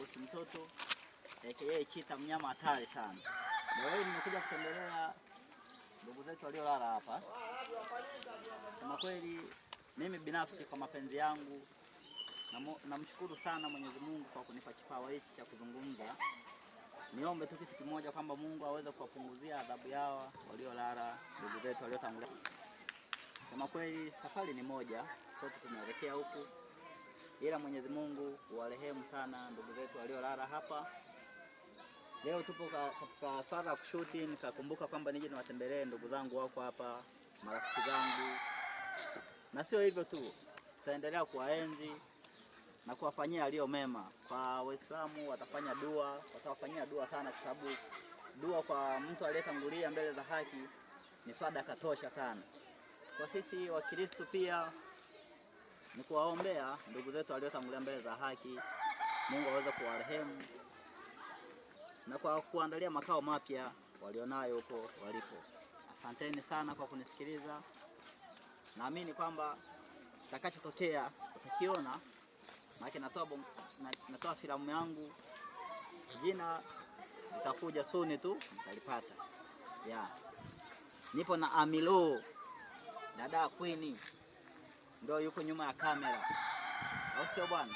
bosi mtoto aka Chita, mnyama hatari sana. Leo nimekuja kutembelea ndugu zetu waliolala hapa. Sema kweli, mimi binafsi kwa mapenzi yangu namshukuru sana Mwenyezi Mungu kwa kunipa kipawa hichi cha kuzungumza. Niombe tu kitu kimoja, kwamba Mungu aweze kuwapunguzia adhabu yao waliolala, ndugu zetu waliotangulia. Sema kweli, safari ni moja, sote tunaelekea huku, ila Mwenyezi Mungu warehemu sana ndugu zetu waliolala hapa. Leo tupo katika swala kushuti, nikakumbuka kwamba nije niwatembelee ndugu zangu wako hapa, marafiki zangu. Na sio hivyo tu, tutaendelea kuwaenzi na kuwafanyia aliyo mema. Kwa Waislamu watawafanyia dua sana, kwa sababu dua kwa mtu aliyetangulia mbele za haki ni sadaka tosha sana. Kwa sisi Wakristo pia ni kuwaombea ndugu zetu waliotangulia mbele za haki, Mungu aweze kuwarehemu na kwa kuandalia makao mapya walionayo huko walipo. Asanteni sana kwa kunisikiliza. Naamini kwamba kitakachotokea utakiona, maana natoa filamu yangu, jina litakuja soon tu, mtalipata. Nipo na Amilo, dada Queen ndio yuko nyuma ya kamera, au sio bwana?